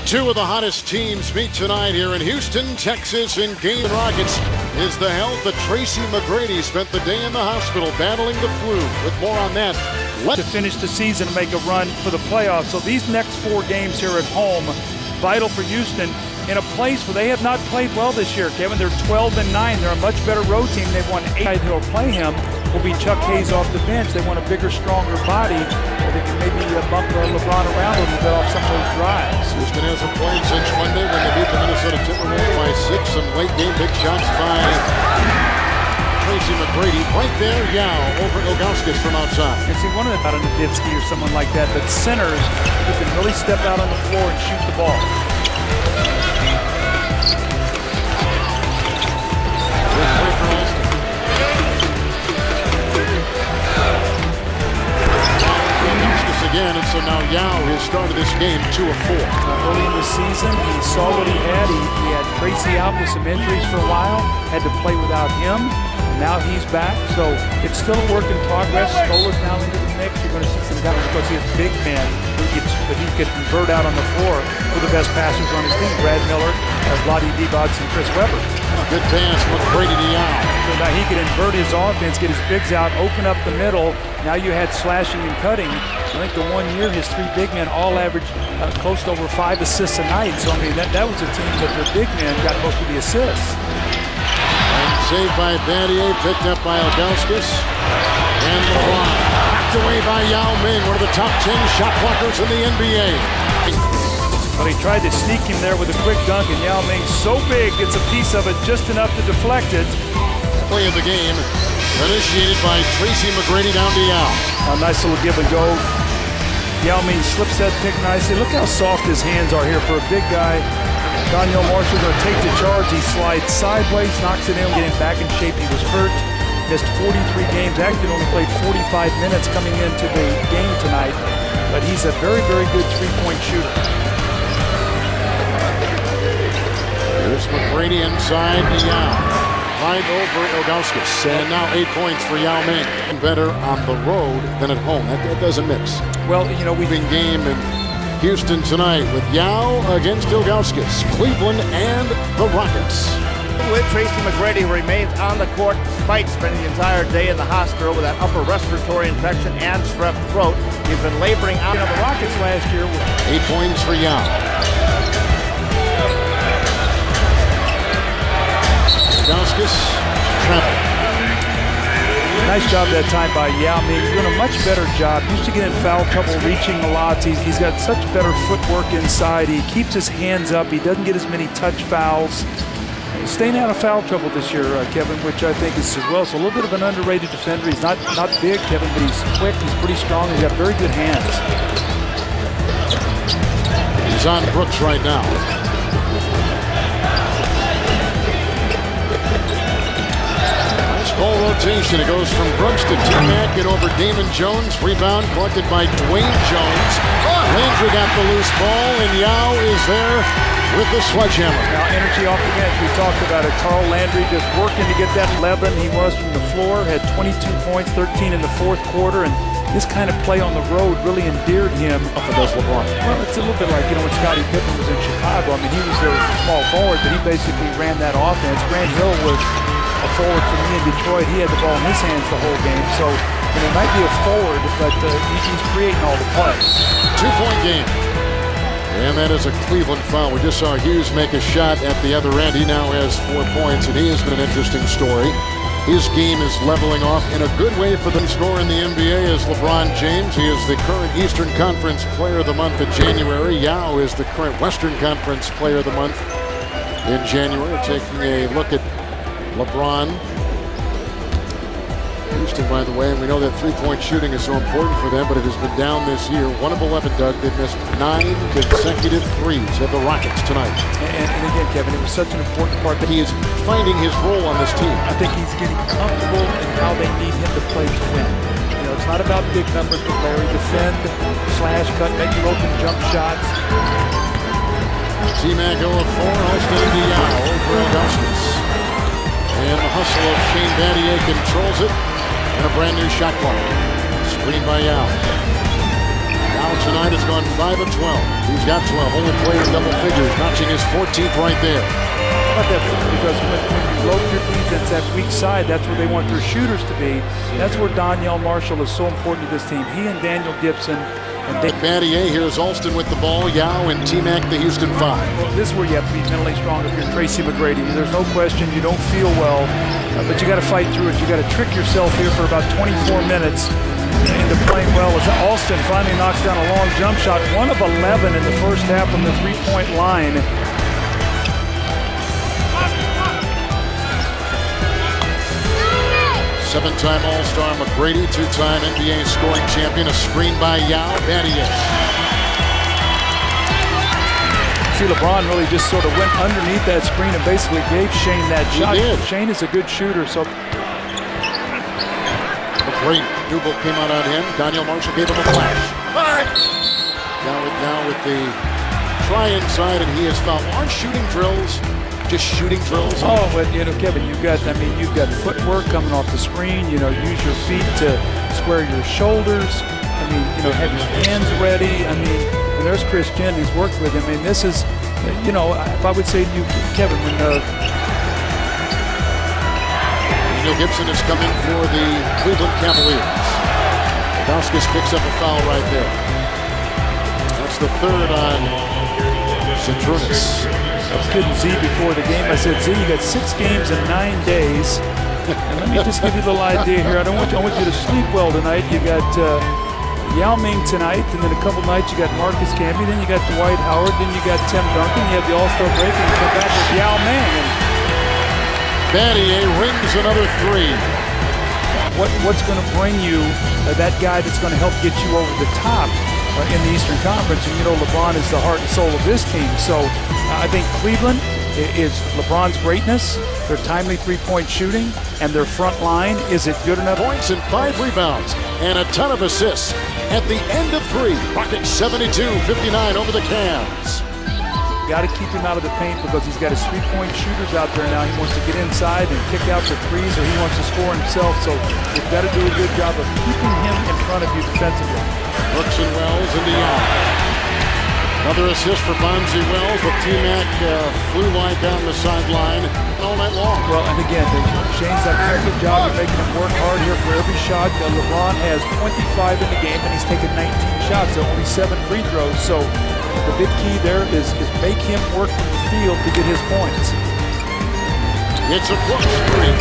Two of the hottest teams meet tonight here in Houston, Texas, in Game Rockets. Is the health of Tracy McGrady spent the day in the hospital battling the flu. With more on that, to finish the season and make a run for the playoffs. So these next 4 games here at home, vital for Houston in a place where they have not played well this year. Kevin, they're 12-9. They're a much better road team. They've won 8. Who'll play him will be Chuck Hayes off the bench. They want a bigger, stronger body. They can maybe bump LeBron around a little bit off some of those drives. Houston hasn't played since Monday when they beat the Minnesota Timberwolves by 6. Some late game big shots by Tracy McGrady. Right there, Yao over Ilgauskas from outside. And see, one of the out on Nowitzki or someone like that, but centers who can really step out on the floor and shoot the ball. Again, and so now Yao has started this game 2 of 4. Early in the season, he saw what he had. He had Tracy out with some injuries for a while, had to play without him. Now he's back, so it's still a work in progress. Skola's now into the mix. You're going to see some guys because he has big man but he could convert out on the floor for the best passers on his team. Brad Miller, Vlade Divac, and Chris Webber. Good pass from McGrady to Yao. So now he could invert his offense, get his bigs out, open up the middle. Now you had slashing and cutting. I think the 1 year, his 3 big men all averaged close to over 5 assists a night. So, I mean, that was a team that the big men got most of the assists. And saved by Battier, picked up by Ilgauskas. And LeBron, knocked away by Yao Ming, one of the top 10 shot blockers in the NBA. But he tried to sneak him there with a quick dunk, and Yao Ming so big, gets a piece of it just enough to deflect it. Play of the game, initiated by Tracy McGrady down to Yao. A nice little give and go. Yao Ming slips that pick nicely. Look how soft his hands are here for a big guy. Daniel Marshall going to take the charge. He slides sideways, knocks it in, getting back in shape. He was hurt, missed 43 games. Actually only played 45 minutes coming into the game tonight. But he's a very, very good three-point shooter. Here's McGrady inside to Yao. Right over Ilgauskas. And now 8 points for Yao Ming. Better on the road than at home. That doesn't mix. Well, you know, we've been game in Houston tonight with Yao against Ilgauskas, Cleveland, and the Rockets. With Tracy McGrady, who remains on the court despite spending the entire day in the hospital with that upper respiratory infection and strep throat. He's been laboring out. You know, the Rockets last year were 8 points for Yao. Ilgauskas, travel. Nice job that time by Yao Ming. He's doing a much better job. Used to get in foul trouble reaching a lot. He's got such better footwork inside. He keeps his hands up. He doesn't get as many touch fouls. He's staying out of foul trouble this year, Kevin, which I think is as well. So a little bit of an underrated defender. He's not big, Kevin, but he's quick. He's pretty strong. He's got very good hands. He's on Brooks right now. Ball rotation. It goes from Brooks to T-Mac and over Damon Jones. Rebound collected by Dwayne Jones. Landry got the loose ball, and Yao is there with the sledgehammer. Now energy off the bench. We talked about it. Carl Landry just working to get that 11 he was from the floor. Had 22 points, 13 in the 4th quarter, and this kind of play on the road really endeared him. For those LeBron. Well, it's a little bit like, you know, when Scottie Pippen was in Chicago. I mean, he was their small forward, but he basically ran that offense. Grant Hill was a forward for me in Detroit. He had the ball in his hands the whole game. So, you know, he might be a forward, but he's creating all the plays. 2-point game. And that is a Cleveland foul. We just saw Hughes make a shot at the other end. He now has 4 points, and he has been an interesting story. His game is leveling off in a good way for the scorer in the NBA is LeBron James. He is the current Eastern Conference Player of the Month in January. Yao is the current Western Conference Player of the Month in January. Taking a look at LeBron. Houston, by the way, and we know that three-point shooting is so important for them, but it has been down this year. 1 of 11, Doug. They've missed 9 consecutive threes at the Rockets tonight. And again, Kevin, it was such an important part that he is finding his role on this team. I think he's getting comfortable in how they need him to play to win. You know, it's not about big numbers, but Larry, defend, slash, cut, make your open jump shots. T-Mac 0 of 4, Austin to Yao over Ilgauskas. And the hustle of Shane Battier controls it. And a brand new shot clock. Screen by Yao. Yao tonight has gone 5 of 12. He's got 12. Only played in double figures, notching his 14th right there. How about that? Because when you load your defense that weak side, that's where they want their shooters to be. That's where Donyell Marshall is so important to this team. He and Daniel Gibson. Battier, here's Alston with the ball. Yao and T-Mac, the Houston 5. Well, this is where you have to be mentally strong if you're Tracy McGrady. There's no question you don't feel well, but you got to fight through it. You got to trick yourself here for about 24 minutes into playing well. As Alston finally knocks down a long jump shot, 1 of 11 in the first half from the three-point line. Seven-time All-Star McGrady, two-time NBA scoring champion, a screen by Yao. Battier. See, LeBron really just sort of went underneath that screen and basically gave Shane that shot. He did. Shane is a good shooter, so. McGrady, new ball came out on him. Donyell Marshall gave him a flash. Now with the try inside, and he has fouled. Aren't shooting drills just shooting drills? Oh, but Kevin, you've got footwork coming off the screen. Use your feet to square your shoulders. Have your hands ready. And there's Chris Jen who's worked with him. This is, if I would say to you, Kevin, when Daniel Gibson is coming for the Cleveland Cavaliers. Gauskas picks up a foul right there. That's the third on Citrunas. I was kidding Z before the game. I said, Z, you got 6 games in 9 days. And let me just give you a little idea here. I want you to sleep well tonight. You got Yao Ming tonight, and then a couple nights you got Marcus Camby, then you got Dwight Howard, then you got Tim Duncan, you have the All-Star break, and you come back with Yao Ming. Battier rings another 3. What's going to bring you that guy that's going to help get you over the top in the Eastern Conference? And LeBron is the heart and soul of this team. So I think Cleveland is LeBron's greatness, their timely three-point shooting, and their front line. Is it good enough? Points and 5 rebounds and a ton of assists at the end of 3. Rockets 72-59 over the Cavs. Got to keep him out of the paint because he's got his three-point shooters out there now. He wants to get inside and kick out the threes, or he wants to score himself. So you've got to do a good job of keeping him in front of you defensively. Brooks and Wells into Yao. Another assist for Bonzi Wells, but T-Mac flew wide down the sideline all night long. Well, and again, Shane's done a good job of making him work hard here for every shot. LeBron has 25 in the game, and he's taken 19 shots, so only 7 free throws. So the big key there is make him work from the field to get his points. It's a Brooks screen.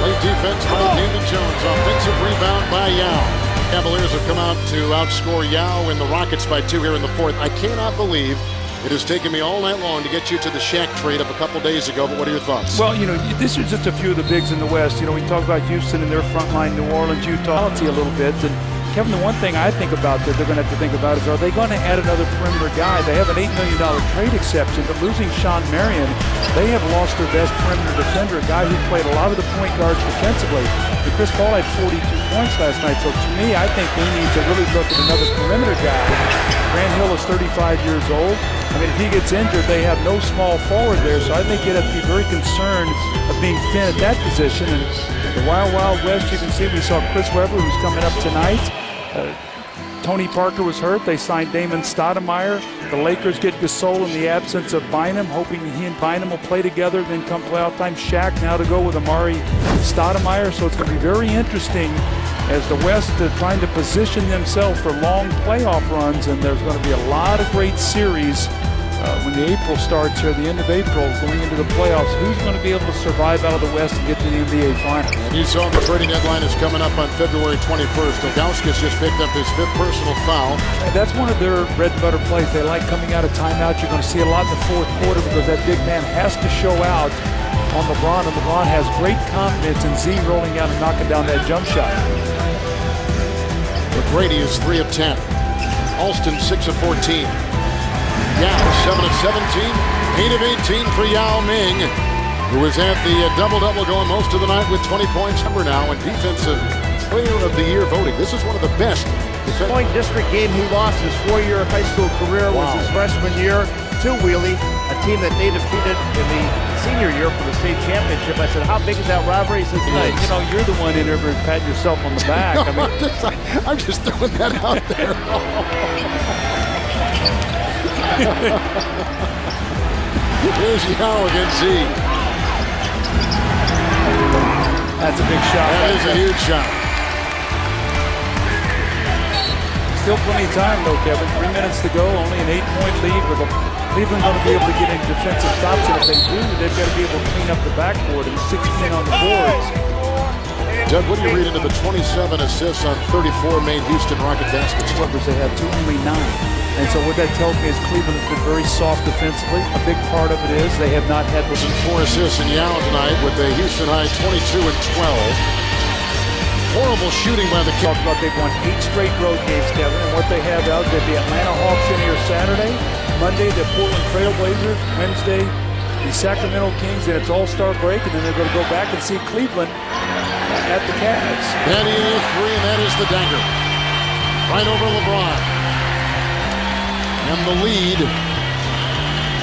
Late defense by David Jones. Offensive rebound by Yao. Cavaliers have come out to outscore Yao and the Rockets by 2 here in the 4th. I cannot believe it has taken me all night long to get you to the Shaq trade of a couple days ago, but what are your thoughts? Well, this is just a few of the bigs in the West. We talk about Houston and their front line, New Orleans, Utah, a little bit. And Kevin, the one thing I think about that they're going to have to think about is, are they going to add another perimeter guy? They have an $8 million trade exception, but losing Sean Marion, they have lost their best perimeter defender, a guy who played a lot of the point guards defensively. And Chris Paul had 42 points last night, so to me, I think they need to really look at another perimeter guy. Grant Hill is 35 years old. If he gets injured, they have no small forward there, so I think you'd have to be very concerned of being thin at that position. And the Wild Wild West, you can see we saw Chris Webber, who's coming up tonight. Tony Parker was hurt. They signed Damon Stoudemire. The Lakers get Gasol in the absence of Bynum, hoping he and Bynum will play together. Then come playoff time, Shaq now to go with Amari Stoudemire. So it's going to be very interesting as the West trying to position themselves for long playoff runs. And there's going to be a lot of great series when the April starts here, the end of April, going into the playoffs. Who's going to be able to survive out of the West and get to the NBA Finals? And you saw the trading deadline is coming up on February 21st. Gauskas just picked up his 5th personal foul. And that's one of their bread and butter plays. They like coming out of timeout. You're going to see a lot in the 4th quarter because that big man has to show out on LeBron, and LeBron has great confidence in Z rolling out and knocking down that jump shot. McGrady is 3 of 10. Alston 6 of 14. Yao 7 of 17, 8 of 18 for Yao Ming, who was at the double-double going most of the night with 20 points. Number now in Defensive Player of the Year voting. This is one of the best. Point district game he lost his 4-year high school career was his freshman year to Wheelie, a team that they defeated in the senior year for the state championship. I said, how big is that rivalry? He says, you're the one in there patting yourself on the back. I'm just throwing that out there. Here's Yao against Z. That's a big shot. That is a huge shot. Still plenty of time, though, Kevin. 3 minutes to go, only an 8-point lead. With Cleveland going to be able to get any defensive stops, and if they do, they've got to be able to clean up the backboard and 16 on the boards. Doug, what do you read into the 27 assists on 34 made Houston Rocket baskets? They have only 9. And so what that tells me is Cleveland has been very soft defensively. A big part of it is they have not had... 4 assists in Yao tonight with the Houston high 22 and 12. Horrible shooting by the Cavaliers. Talked about they've won 8 straight road games, Kevin, and what they have out, they've the Atlanta Hawks in here Saturday, Monday the Portland Trail Blazers, Wednesday the Sacramento Kings, and it's All-Star break, and then they're going to go back and see Cleveland at the Cavs. That is a 3, and that is the dagger. Right over LeBron. And the lead,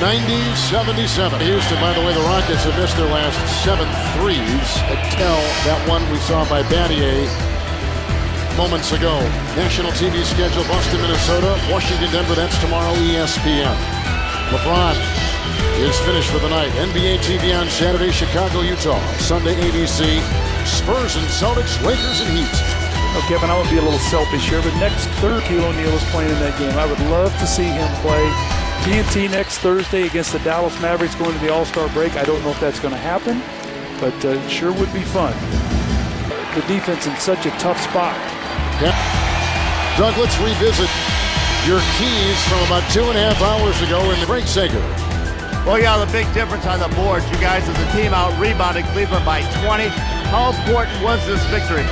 90-77. Houston, by the way, the Rockets have missed their last 7 threes. Until that one we saw by Battier moments ago. National TV schedule, Boston, Minnesota, Washington, Denver. That's tomorrow, ESPN. LeBron is finished for the night. NBA TV on Saturday, Chicago, Utah. Sunday, ABC, Spurs and Celtics, Lakers and Heat. Oh, Kevin, I would be a little selfish here, but next Thursday, O'Neal is playing in that game. I would love to see him play TNT next Thursday against the Dallas Mavericks going to the All-Star break. I don't know if that's going to happen, but it sure would be fun. The defense in such a tough spot. Yeah. Doug, let's revisit your keys from about 2.5 hours ago in the break, Sager. Well, yeah, the big difference on the boards. You guys as a team out-rebounded Cleveland by 20. How important was this victory?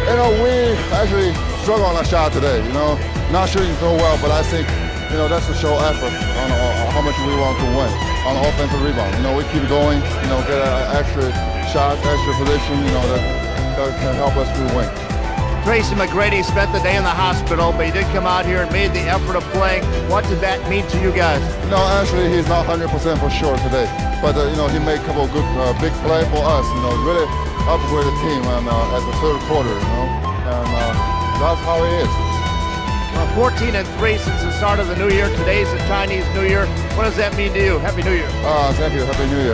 You know, we actually struggled on our shot today, you know. Not shooting so well, but I think, you know, that's to show effort on how much we want to win on the offensive rebound. You know, we keep going, you know, get extra shots, extra position, you know, that can help us to win. Tracy McGrady spent the day in the hospital, but he did come out here and made the effort of playing. What did that mean to you guys? No, actually, he's not 100% for sure today. But, you know, he made a couple of good big plays for us, you know, really upgrade the team and at the third quarter, you know, and that's how he is. 14-3 since the start of the new year. Today's the Chinese New Year. What does that mean to you? Happy New Year. Thank you. Happy New Year.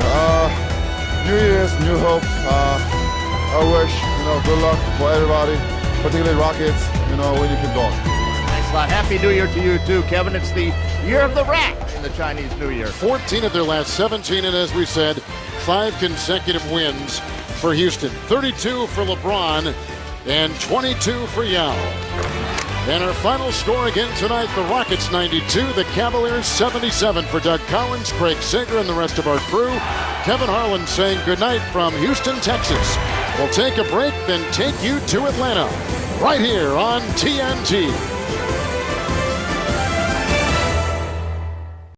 New Year's, new hopes. I wish, you know, good luck for everybody, particularly Rockets, you know, when you keep going. Thanks a lot. Happy New Year to you too, Kevin. It's the year of the rat in the Chinese New Year. 14 of their last 17, and as we said, 5 consecutive wins for Houston. 32 for LeBron and 22 for Yao. And our final score again tonight, the Rockets 92, the Cavaliers 77. For Doug Collins, Craig Sager, and the rest of our crew, Kevin Harlan saying goodnight from Houston, Texas. We'll take a break, then take you to Atlanta, right here on TNT.